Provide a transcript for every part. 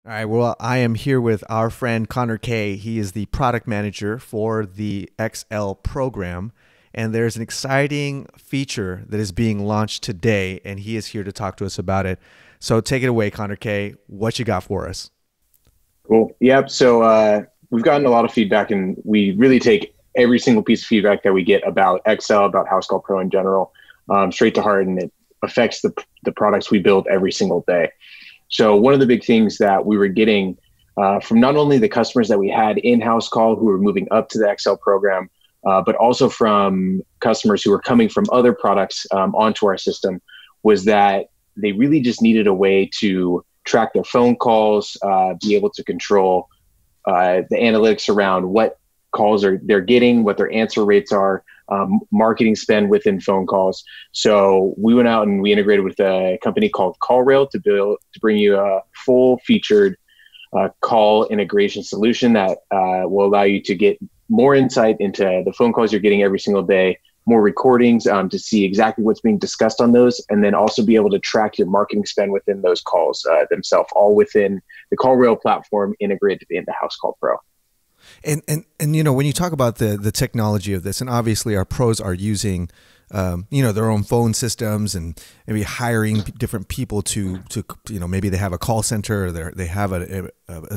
All right. Well, I am here with our friend Connor Kay. He is the product manager for the XL program. And there's an exciting feature that is being launched today, and he is here to talk to us about it. So take it away, Connor Kay. What you got for us? Cool. Yep. So we've gotten a lot of feedback, and we really take every single piece of feedback that we get about Excel, about Housecall Pro in general, straight to heart, and it affects the products we build every single day. So one of the big things that we were getting from not only the customers that we had in Housecall who were moving up to the Excel program, but also from customers who were coming from other products onto our system, was that they really just needed a way to track their phone calls, be able to control the analytics around what calls they're getting, what their answer rates are, marketing spend within phone calls. So we went out and we integrated with a company called CallRail to bring you a full featured call integration solution that will allow you to get more insight into the phone calls you're getting every single day, more recordings to see exactly what's being discussed on those, and then also be able to track your marketing spend within those calls themselves, all within the CallRail platform integrated into Housecall Pro. And when you talk about the technology of this, and obviously our pros are using their own phone systems and maybe hiring different people to maybe they have a call center, or they have a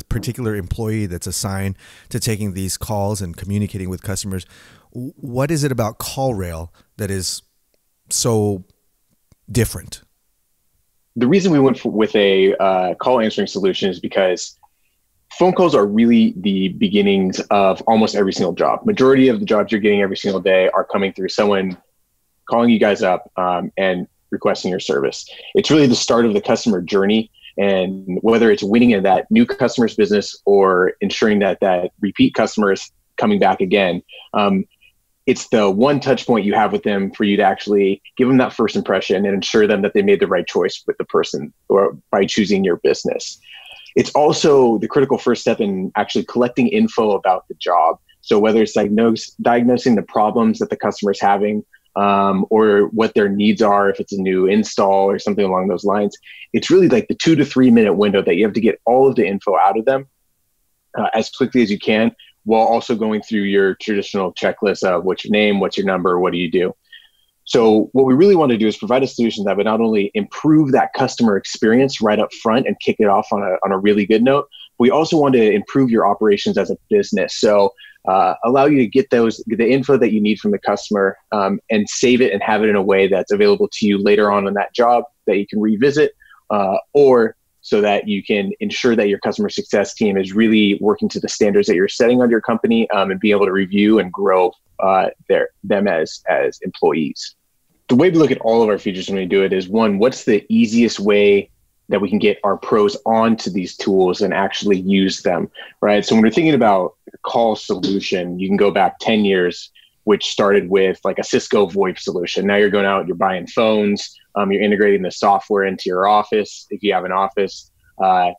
particular employee that's assigned to taking these calls and communicating with customers. What is it about CallRail that is so different? The reason we went with a call answering solution is because phone calls are really the beginnings of almost every single job. Majority of the jobs you're getting every single day are coming through someone calling you guys up and requesting your service. It's really the start of the customer journey. And whether it's winning in that new customer's business or ensuring that repeat customer is coming back again, it's the one touch point you have with them for you to actually give them that first impression and ensure them that they made the right choice with the person or by choosing your business. It's also the critical first step in actually collecting info about the job. So whether it's diagnosing the problems that the customer is having, or what their needs are, if it's a new install or something along those lines, it's really like the 2 to 3 minute window that you have to get all of the info out of them as quickly as you can, while also going through your traditional checklist of what's your name, what's your number, what do you do. So what we really want to do is provide a solution that would not only improve that customer experience right up front and kick it off on a really good note, we also want to improve your operations as a business. So allow you to get the info that you need from the customer and save it and have it in a way that's available to you later on in that job that you can revisit, or so that you can ensure that your customer success team is really working to the standards that you're setting on your company, and be able to review and grow them as employees. The way we look at all of our features when we do it is, one, what's the easiest way that we can get our pros onto these tools and actually use them, right? So when we're thinking about a call solution, you can go back 10 years, which started with like a Cisco VoIP solution. Now you're going out, you're buying phones, you're integrating the software into your office if you have an office, and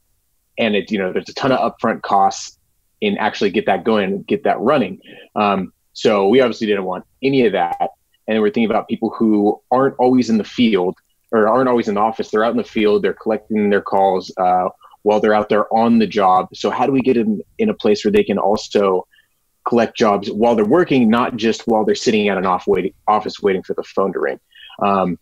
there's a ton of upfront costs in actually get that going and get that running. So we obviously didn't want any of that. And we're thinking about people who aren't always in the field or aren't always in the office. They're out in the field, they're collecting their calls while they're out there on the job. So how do we get them in a place where they can also collect jobs while they're working, not just while they're sitting at an office waiting for the phone to ring?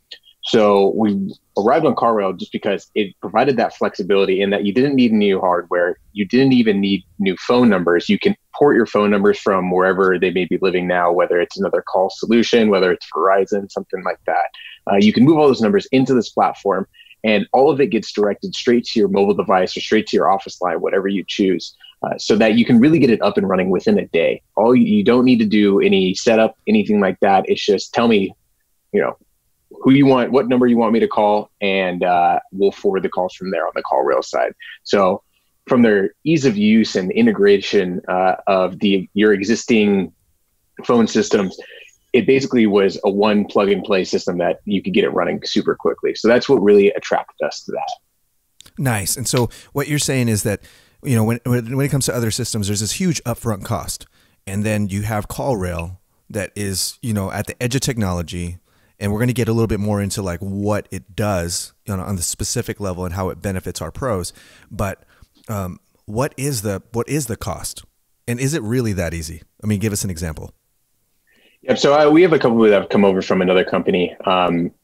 So we arrived on CallRail just because it provided that flexibility in that you didn't need new hardware. You didn't even need new phone numbers. You can port your phone numbers from wherever they may be living now, whether it's another call solution, whether it's Verizon, something like that. You can move all those numbers into this platform, and all of it gets directed straight to your mobile device or straight to your office line, whatever you choose, so that you can really get it up and running within a day. You don't need to do any setup, anything like that. It's just tell me, who you want, what number you want me to call, and we'll forward the calls from there on the CallRail side. So from their ease of use and integration of your existing phone systems, it basically was a one plug and play system that you could get it running super quickly. So that's what really attracted us to that. Nice. And so what you're saying is that, when it comes to other systems, there's this huge upfront cost. And then you have CallRail that is, at the edge of technology. And we're going to get a little bit more into like what it does on the specific level and how it benefits our pros. But What is the cost? And is it really that easy? I mean, give us an example. Yep. So we have a couple that have come over from another company,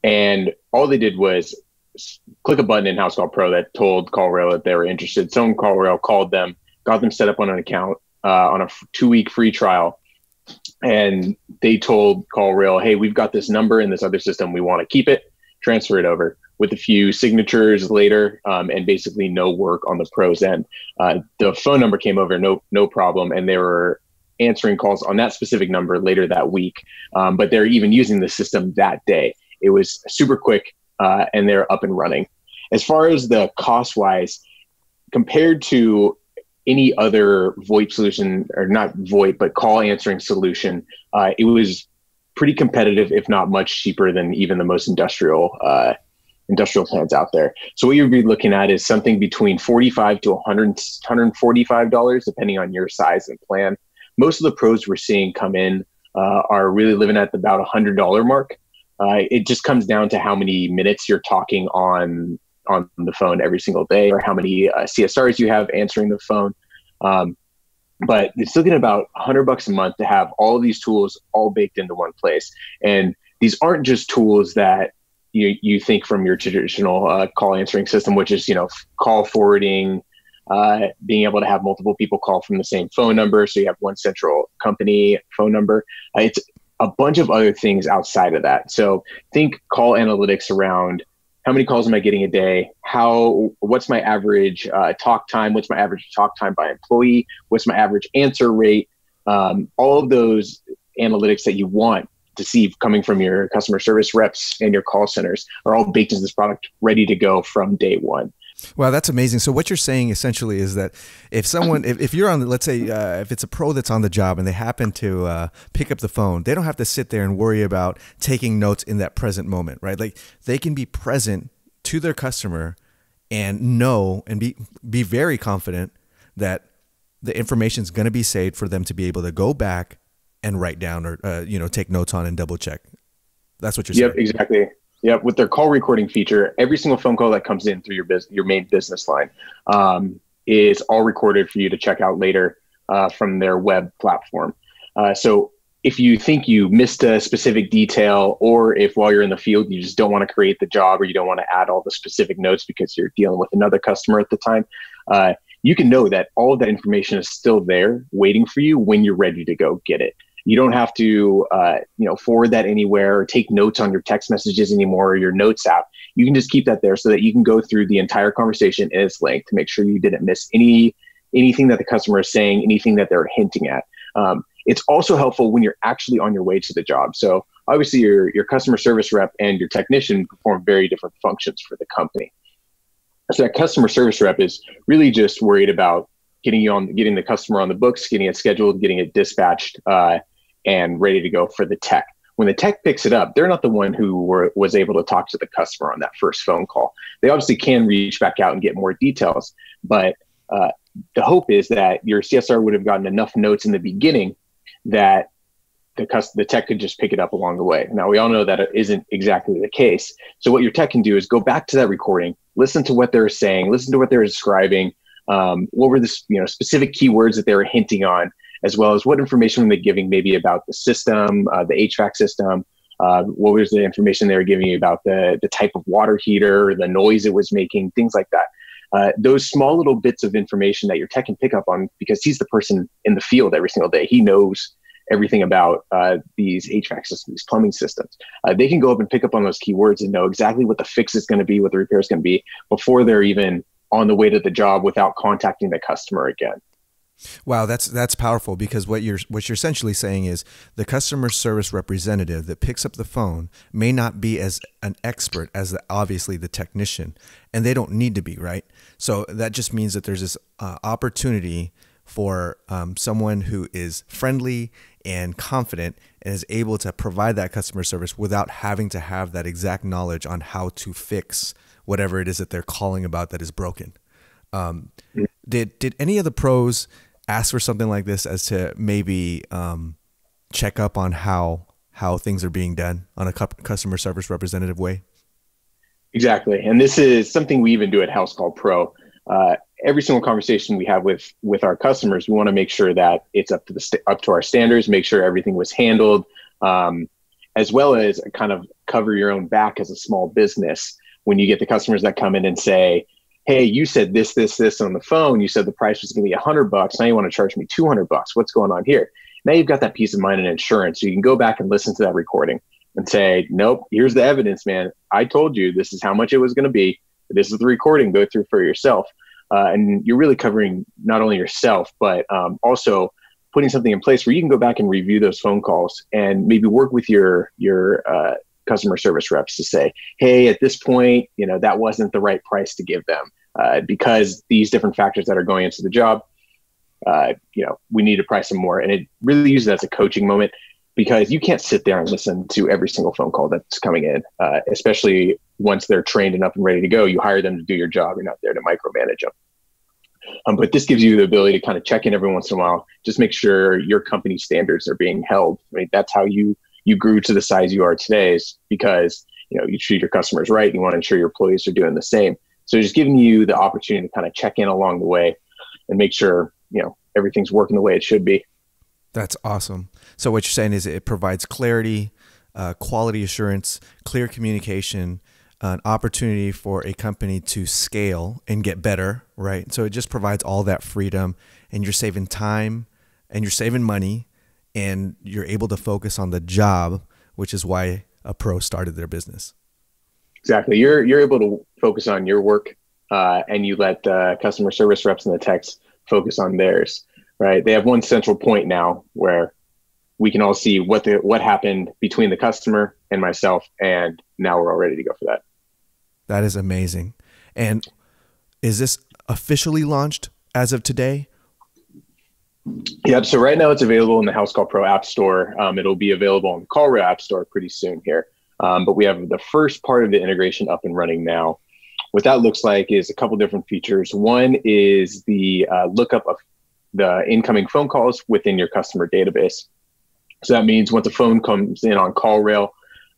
and all they did was click a button in Housecall Pro that told CallRail that they were interested. Someone CallRail called them, got them set up on an account on a 2-week free trial, and they told CallRail, "Hey, we've got this number in this other system. We want to keep it, transfer it over." With a few signatures later, and basically no work on the pros end, the phone number came over, no problem, and they were answering calls on that specific number later that week. But they're even using the system that day. It was super quick, and they're up and running. As far as the cost wise, compared to any other VoIP solution, or not VoIP, but call answering solution, it was pretty competitive, if not much cheaper than even the most industrial plans out there. So what you'd be looking at is something between $45 to $145, depending on your size and plan. Most of the pros we're seeing come in are really living at about $100 mark. It just comes down to how many minutes you're talking on the phone every single day, or how many CSRs you have answering the phone. But it's looking about $100 a month to have all of these tools all baked into one place. And these aren't just tools that you think from your traditional call answering system, which is, call forwarding, being able to have multiple people call from the same phone number. So you have one central company phone number. It's a bunch of other things outside of that. So think call analytics around how many calls am I getting a day? What's my average talk time? What's my average talk time by employee? What's my average answer rate? All of those analytics that you want to see coming from your customer service reps and your call centers are all baked into this product, ready to go from day one. Wow, that's amazing. So what you're saying essentially is that if you're on, let's say, if it's a pro that's on the job and they happen to pick up the phone, they don't have to sit there and worry about taking notes in that present moment, right? Like they can be present to their customer and know and be very confident that the information is going to be saved for them to be able to go back and write down or take notes on and double check. That's what you're saying. Yep, exactly. Yep, with their call recording feature, every single phone call that comes in through your main business line is all recorded for you to check out later from their web platform. So if you think you missed a specific detail, or if while you're in the field you just don't want to create the job, or you don't want to add all the specific notes because you're dealing with another customer at the time, you can know that all of that information is still there waiting for you when you're ready to go get it. You don't have to, forward that anywhere or take notes on your text messages anymore, or your notes app. You can just keep that there so that you can go through the entire conversation in its length to make sure you didn't miss anything that the customer is saying, anything that they're hinting at. It's also helpful when you're actually on your way to the job. So obviously your customer service rep and your technician perform very different functions for the company. So that customer service rep is really just worried about getting the customer on the books, getting it scheduled, getting it dispatched, and ready to go for the tech. When the tech picks it up, they're not the one who was able to talk to the customer on that first phone call. They obviously can reach back out and get more details, but the hope is that your CSR would have gotten enough notes in the beginning that the tech could just pick it up along the way. Now, we all know that it isn't exactly the case. So what your tech can do is go back to that recording, listen to what they're saying, listen to what they're describing, what were the specific keywords that they were hinting on, as well as what information were they giving maybe about the system, the HVAC system, what was the information they were giving you about the type of water heater, the noise it was making, things like that. Those small little bits of information that your tech can pick up on, because he's the person in the field every single day. He knows everything about these HVAC systems, these plumbing systems. They can go up and pick up on those keywords and know exactly what the fix is going to be, what the repair is going to be, before they're even on the way to the job without contacting the customer again. Wow, that's powerful, because what you're essentially saying is the customer service representative that picks up the phone may not be as an expert as obviously the technician, and they don't need to be, right? So that just means that there's this opportunity for someone who is friendly and confident and is able to provide that customer service without having to have that exact knowledge on how to fix whatever it is that they're calling about that is broken. Did any of the pros ask for something like this, as to maybe check up on how things are being done on a customer service representative way? Exactly. And this is something we even do at Housecall Pro. every single conversation we have with our customers, we want to make sure that it's up to our standards, make sure everything was handled, as well as kind of cover your own back as a small business. When you get the customers that come in and say, hey, you said this on the phone, you said the price was going to be $100. Now you want to charge me $200. What's going on here? Now you've got that peace of mind and insurance. So you can go back and listen to that recording and say, nope, here's the evidence, man. I told you this is how much it was going to be. This is the recording. Go through for yourself. And you're really covering not only yourself, but also putting something in place where you can go back and review those phone calls and maybe work with your customer service reps to say, hey, at this point, that wasn't the right price to give them because these different factors that are going into the job, we need to price them more. And it really uses it as a coaching moment, because you can't sit there and listen to every single phone call that's coming in, especially once they're trained and up and ready to go. You hire them to do your job. You're not there to micromanage them. But this gives you the ability to kind of check in every once in a while, just make sure your company standards are being held. I mean, that's how you grew to the size you are today, is because you treat your customers right. And you want to ensure your employees are doing the same. So just giving you the opportunity to kind of check in along the way and make sure everything's working the way it should be. That's awesome. So what you're saying is it provides clarity, quality assurance, clear communication, an opportunity for a company to scale and get better, right? So it just provides all that freedom, and you're saving time and you're saving money, and you're able to focus on the job, which is why a pro started their business. Exactly. You're able to focus on your work, and you let customer service reps and the techs focus on theirs. Right. They have one central point now where we can all see what happened between the customer and myself. And now we're all ready to go for that. That is amazing. And is this officially launched as of today? Yep. So right now it's available in the Housecall Pro app store. It'll be available on the CallRail app store pretty soon here. But we have the first part of the integration up and running now. What that looks like is a couple different features. One is the lookup of the incoming phone calls within your customer database. So that means once a phone comes in on CallRail,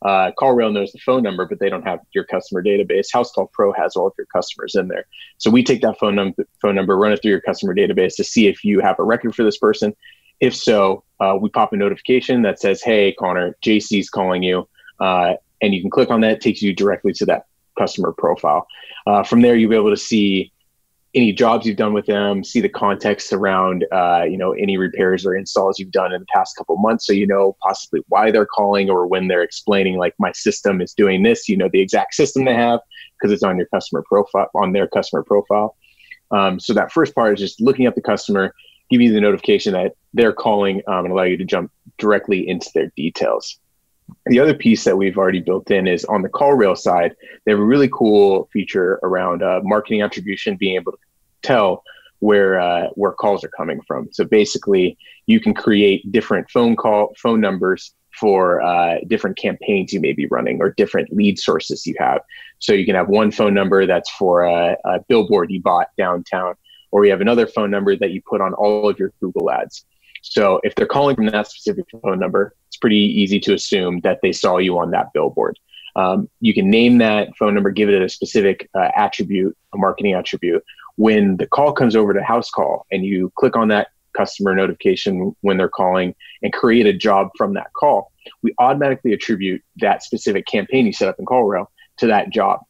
CallRail knows the phone number, but they don't have your customer database. Housecall Pro has all of your customers in there. So we take that phone number, run it through your customer database to see if you have a record for this person. If so, we pop a notification that says, hey, Connor, JC's calling you. And you can click on that. It takes you directly to that customer profile. From there, you'll be able to see any jobs you've done with them, see the context around, any repairs or installs you've done in the past couple of months. So, possibly why they're calling, or when they're explaining, like, my system is doing this, the exact system they have because it's on your customer profile, on their customer profile. So that first part is just looking up the customer, give you the notification that they're calling, and allow you to jump directly into their details. The other piece that we've already built in is on the CallRail side. They have a really cool feature around marketing attribution, being able to tell where calls are coming from. So basically, you can create different phone numbers for different campaigns you may be running, or different lead sources you have. So you can have one phone number that's for a billboard you bought downtown, or you have another phone number that you put on all of your Google ads. So if they're calling from that specific phone number, it's pretty easy to assume that they saw you on that billboard. You can name that phone number, give it a specific attribute, a marketing attribute. When the call comes over to Housecall and you click on that customer notification when they're calling and create a job from that call, we automatically attribute that specific campaign you set up in CallRail to that job.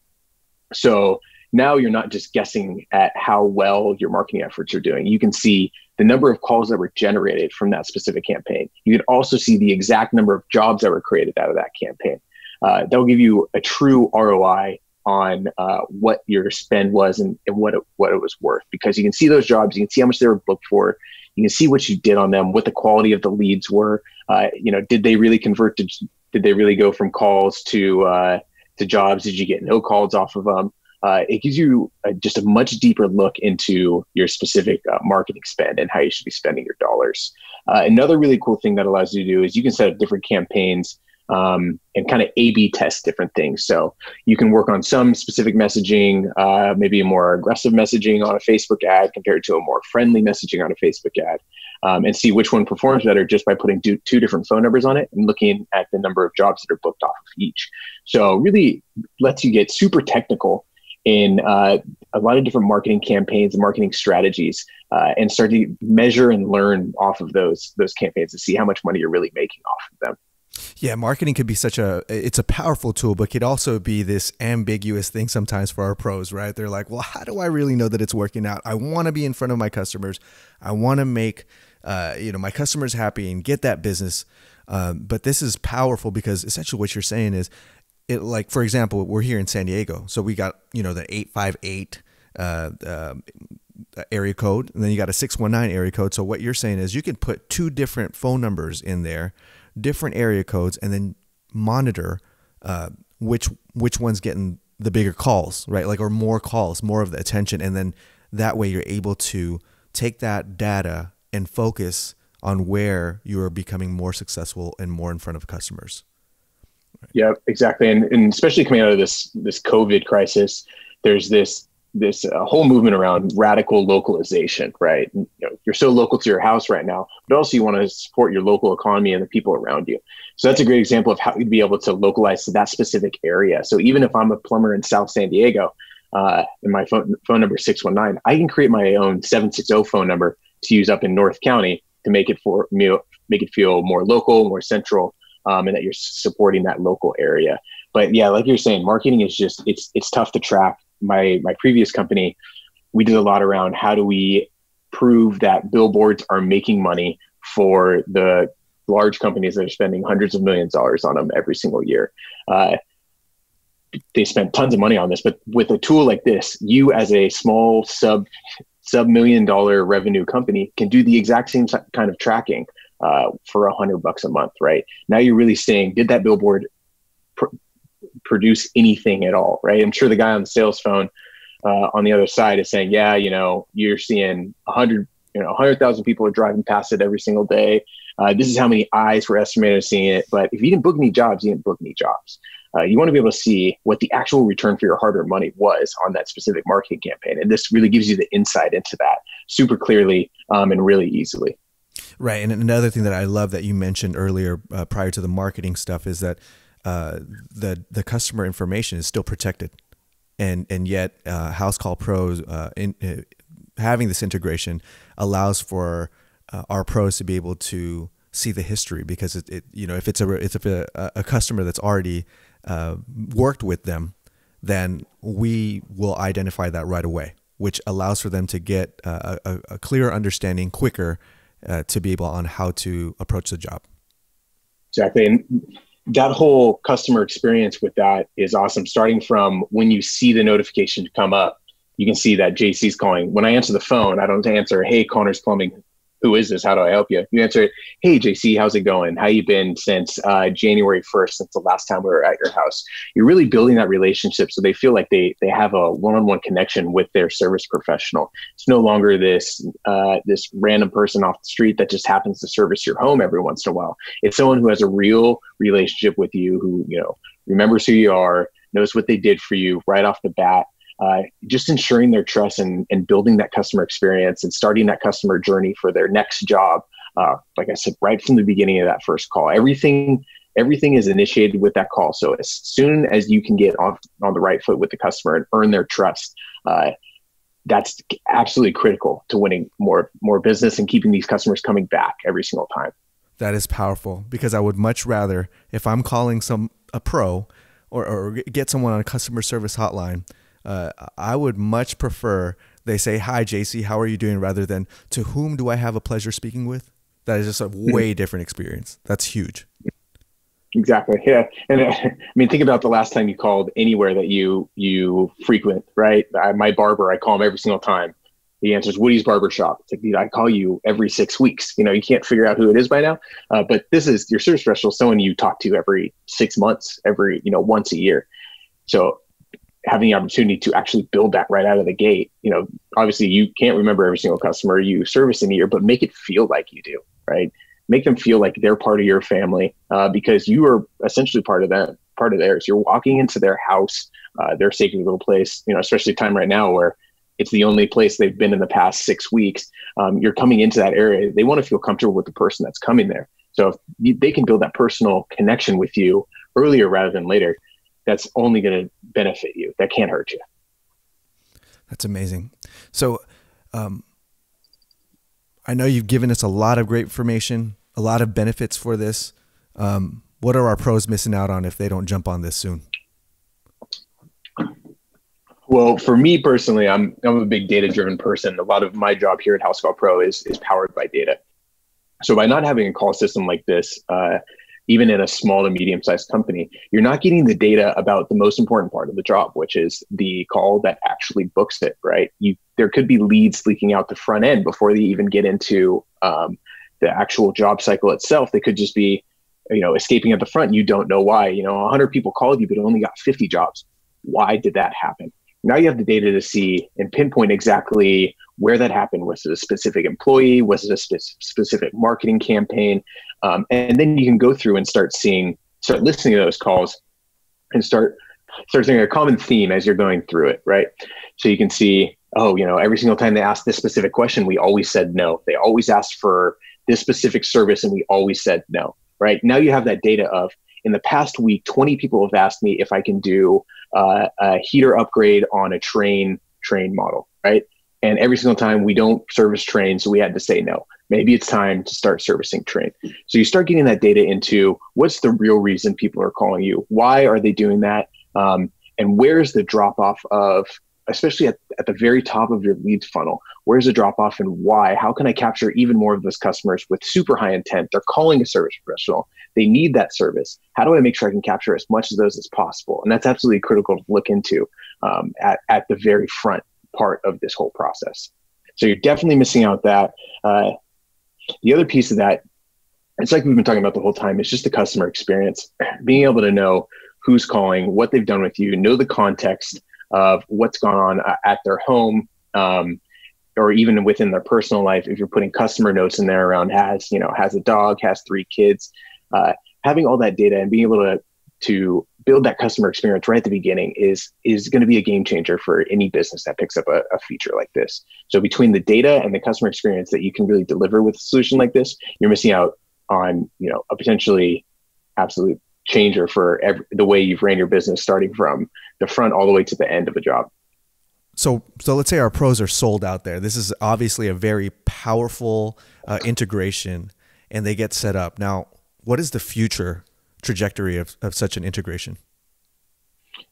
So now you're not just guessing at how well your marketing efforts are doing. You can see the number of calls that were generated from that specific campaign. You can also see the exact number of jobs that were created out of that campaign. That will give you a true ROI on what your spend was and what it was worth, because you can see those jobs, you can see how much they were booked for, you can see what you did on them, what the quality of the leads were. Did they really convert to? Did they really go from calls to jobs? Did you get no calls off of them? It gives you just a much deeper look into your specific marketing spend and how you should be spending your dollars. Another really cool thing that allows you to do is you can set up different campaigns and kind of A/B test different things. So you can work on some specific messaging, maybe a more aggressive messaging on a Facebook ad compared to a more friendly messaging on a Facebook ad, and see which one performs better just by putting two different phone numbers on it and looking at the number of jobs that are booked off of each. So really lets you get super technical in a lot of different marketing campaigns and marketing strategies, and start to measure and learn off of those campaigns to see how much money you're really making off of them. Yeah, marketing could be it's a powerful tool, but could also be this ambiguous thing sometimes for our pros, right? They're like, well, how do I really know that it's working out? I want to be in front of my customers. I want to make, my customers happy and get that business. But this is powerful because essentially what you're saying is, like, for example, we're here in San Diego. So we got, the 858 area code, and then you got a 619 area code. So what you're saying is you can put two different phone numbers in there, different area codes, and then monitor which one's getting the bigger calls, right? Like, or more calls, more of the attention. And then that way you're able to take that data and focus on where you are becoming more successful and more in front of customers. Right. Yeah, exactly. And especially coming out of this COVID crisis, there's this whole movement around radical localization, right? And, you're so local to your house right now, but also you want to support your local economy and the people around you. So that's a great example of how you'd be able to localize to that specific area. So even if I'm a plumber in South San Diego, and my phone number is 619, I can create my own 760 phone number to use up in North County to make it feel more local, more central, and that you're supporting that local area. But yeah, like you're saying, marketing is just, it's tough to track. My previous company, we did a lot around how do we prove that billboards are making money for the large companies that are spending hundreds of millions of dollars on them every single year. They spent tons of money on this, but with a tool like this, you as a small sub $1 million revenue company can do the exact same kind of tracking for $100 a month, right? Now you're really saying, did that billboard produce anything at all, right? I'm sure the guy on the sales phone on the other side is saying, yeah, you're seeing 100,000 people are driving past it every single day. This is how many eyes were estimated seeing it. But if you didn't book any jobs, you didn't book any jobs. You want to be able to see what the actual return for your hard-earned money was on that specific marketing campaign. And this really gives you the insight into that super clearly and really easily. Right. And another thing that I love that you mentioned earlier prior to the marketing stuff is that the customer information is still protected. And yet Housecall Pros having this integration allows for our pros to be able to see the history, because if it's a customer that's already worked with them, then we will identify that right away, which allows for them to get a clearer understanding quicker to be able on how to approach the job. Exactly. And that whole customer experience with that is awesome. Starting from when you see the notification come up, you can see that JC's calling. When I answer the phone, I don't answer, "Hey, Connor's Plumbing. Who is this? How do I help you?" You answer it, "Hey, JC, how's it going? How you been since January 1st, since the last time we were at your house?" You're really building that relationship so they feel like they have a one-on-one connection with their service professional. It's no longer this random person off the street that just happens to service your home every once in a while. It's someone who has a real relationship with you, who remembers who you are, knows what they did for you right off the bat. Just ensuring their trust and building that customer experience and starting that customer journey for their next job. Like I said, right from the beginning of that first call, everything is initiated with that call. So as soon as you can get on the right foot with the customer and earn their trust, that's absolutely critical to winning more business and keeping these customers coming back every single time. That is powerful, because I would much rather, if I'm calling a pro or get someone on a customer service hotline, I would much prefer they say, "Hi, JC, how are you doing?" rather than, "To whom do I have a pleasure speaking with?" That is just a way different experience. That's huge. Exactly. Yeah. And I mean, think about the last time you called anywhere that you frequent, right? My barber, I call him every single time. He answers, "Woody's Barbershop." It's like, dude, I call you every 6 weeks. You can't figure out who it is by now. But this is your service professional, someone you talk to every 6 months, once a year. So having the opportunity to actually build that right out of the gate, obviously you can't remember every single customer you service in a year, but make it feel like you do, right? Make them feel like they're part of your family, because you are essentially part of them, part of theirs. You're walking into their house, their sacred little place, especially time right now where it's the only place they've been in the past 6 weeks. You're coming into that area. They want to feel comfortable with the person that's coming there. So if they can build that personal connection with you earlier rather than later, that's only going to benefit you. That can't hurt you. That's amazing. So, I know you've given us a lot of great information, a lot of benefits for this. What are our pros missing out on if they don't jump on this soon? Well, for me personally, I'm a big data-driven person. A lot of my job here at Housecall Pro is powered by data. So by not having a call system like this, even in a small to medium-sized company, you're not getting the data about the most important part of the job, which is the call that actually books it, right? There could be leads leaking out the front end before they even get into the actual job cycle itself. They could just be, escaping at the front. You don't know why. 100 people called you, but only got 50 jobs. Why did that happen? Now you have the data to see and pinpoint exactly where that happened. Was it a specific employee? Was it a specific marketing campaign? And then you can go through and start listening to those calls and start seeing a common theme as you're going through it, right? So you can see, every single time they asked this specific question, we always said no. They always asked for this specific service and we always said no, right? Now you have that data of, in the past week, 20 people have asked me if I can do a heater upgrade on a train model, right? And every single time we don't service trains, so we had to say no. Maybe it's time to start servicing train. So you start getting that data into what's the real reason people are calling you? Why are they doing that? And where's the drop off of, especially at the very top of your lead funnel, where's the drop off and why? How can I capture even more of those customers with super high intent? They're calling a service professional. They need that service. How do I make sure I can capture as much of those as possible? And that's absolutely critical to look into at the very front part of this whole process. So you're definitely missing out that. The other piece of that, it's like we've been talking about the whole time, it's just the customer experience. Being able to know who's calling, what they've done with you, know the context of what's gone on at their home, or even within their personal life. If you're putting customer notes in there around has a dog, has 3 kids, having all that data and being able to build that customer experience right at the beginning is going to be a game changer for any business that picks up a feature like this. So between the data and the customer experience that you can really deliver with a solution like this, you're missing out on, a potentially absolute changer for the way you've ran your business, starting from the front all the way to the end of a job. So let's say our pros are sold out there. This is obviously a very powerful integration, and they get set up. Now, what is the future trajectory of such an integration?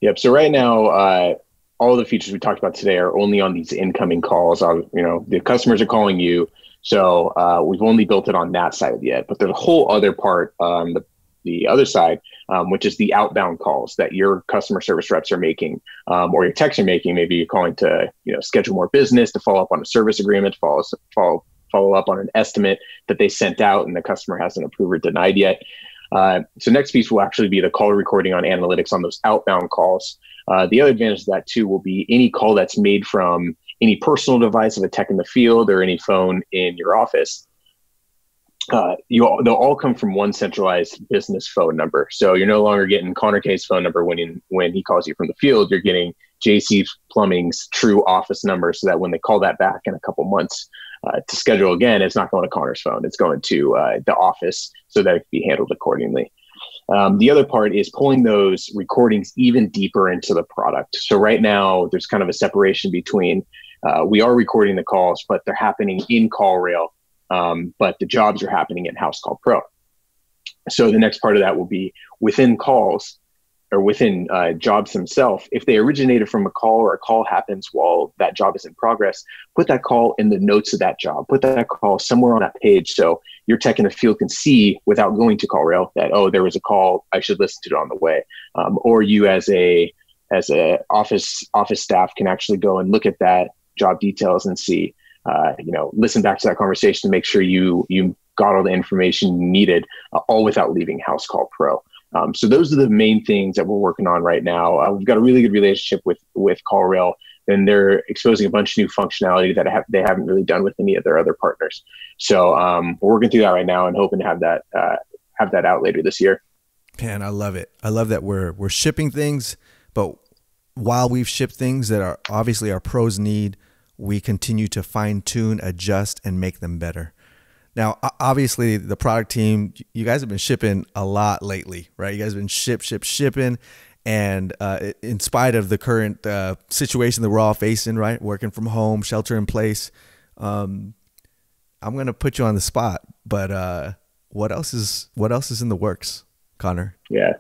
Yep. So right now, all the features we talked about today are only on these incoming calls. The customers are calling you. So we've only built it on that side yet, but there's a whole other part, the other side, which is the outbound calls that your customer service reps are making, or your techs are making. Maybe you're calling to, schedule more business, to follow up on a service agreement, follow up on an estimate that they sent out and the customer hasn't approved or denied yet. So next piece will actually be the call recording on analytics on those outbound calls. The other advantage of that too will be any call that's made from any personal device of a tech in the field or any phone in your office. They'll all come from one centralized business phone number. So you're no longer getting Connor K's phone number when he calls you from the field. You're getting JC Plumbing's true office number, so that when they call that back in a couple months to schedule again, it's not going to Connor's phone. It's going to the office so that it can be handled accordingly. The other part is pulling those recordings even deeper into the product. So right now, there's kind of a separation between we are recording the calls, but they're happening in CallRail. But the jobs are happening in Housecall Pro. So the next part of that will be within calls or within jobs themselves. If they originated from a call or a call happens while that job is in progress, put that call in the notes of that job. Put that call somewhere on that page so your tech in the field can see without going to CallRail that, oh, there was a call, I should listen to it on the way. Or you as a office staff can actually go and look at that job details and see, listen back to that conversation to make sure you got all the information you needed, all without leaving Housecall Pro. So those are the main things that we're working on right now. We've got a really good relationship with CallRail, and they're exposing a bunch of new functionality that they haven't really done with any of their other partners. So we're working through that right now and hoping to have that out later this year. Man, I love it. I love that we're shipping things, but while we've shipped things that are obviously our pros need, we continue to fine tune, adjust, and make them better. Now, obviously, the product team, you guys have been shipping a lot lately, right? You guys have been shipping, And in spite of the current situation that we're all facing, right, working from home, shelter in place, I'm gonna put you on the spot. But what else is in the works, Connor? Yeah.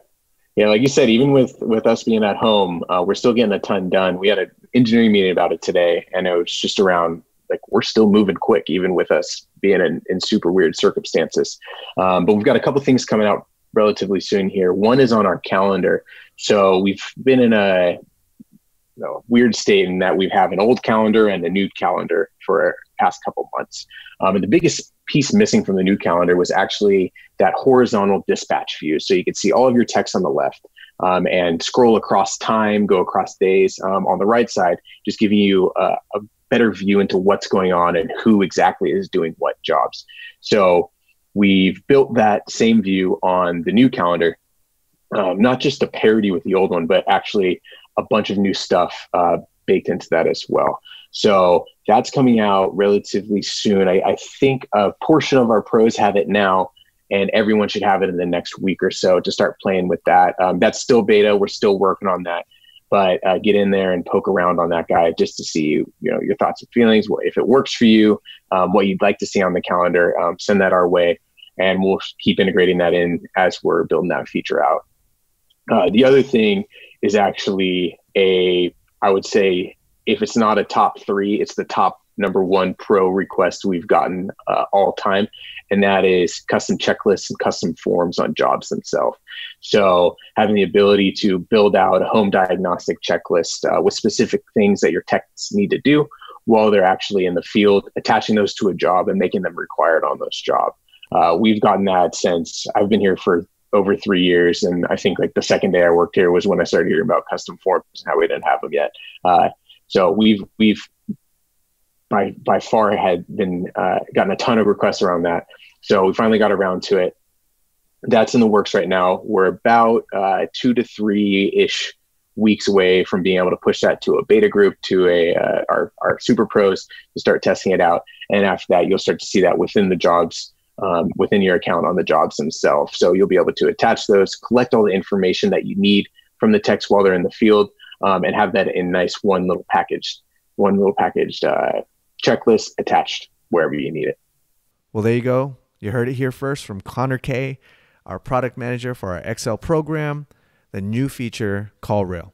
Yeah, like you said, even with us being at home, we're still getting a ton done. We had an engineering meeting about it today, and it was just around like we're still moving quick, even with us being in super weird circumstances. But we've got a couple things coming out relatively soon here. One is on our calendar. So we've been in a weird state in that we have an old calendar and a new calendar for the past couple months. And the biggest piece missing from the new calendar was actually that horizontal dispatch view. So you could see all of your text on the left and scroll across time, go across days. On the right side, just giving you a better view into what's going on and who exactly is doing what jobs. So we've built that same view on the new calendar, not just a parody with the old one, but actually a bunch of new stuff baked into that as well. So that's coming out relatively soon. I think a portion of our pros have it now, and everyone should have it in the next week or so to start playing with that. That's still beta. We're still working on that, but get in there and poke around on that guy just to see your thoughts and feelings. If it works for you, what you'd like to see on the calendar, send that our way, and we'll keep integrating that in as we're building that feature out. The other thing is actually I would say, if it's not a top 3, it's the top number 1 pro request we've gotten all time. And that is custom checklists and custom forms on jobs themselves. So having the ability to build out a home diagnostic checklist with specific things that your techs need to do while they're actually in the field, attaching those to a job and making them required on those jobs. We've gotten that since I've been here for over 3 years. And I think like the second day I worked here was when I started hearing about custom forms and how we didn't have them yet. So we've by far had been gotten a ton of requests around that. So we finally got around to it. That's in the works right now. We're about 2 to 3-ish weeks away from being able to push that to a beta group, to our super pros to start testing it out. And after that, you'll start to see that within the jobs, within your account on the jobs themselves. So you'll be able to attach those, collect all the information that you need from the techs while they're in the field, and have that in nice one little packaged checklist attached wherever you need it. Well, there you go. You heard it here first from Connor K, our product manager for our Excel program, the new feature CallRail.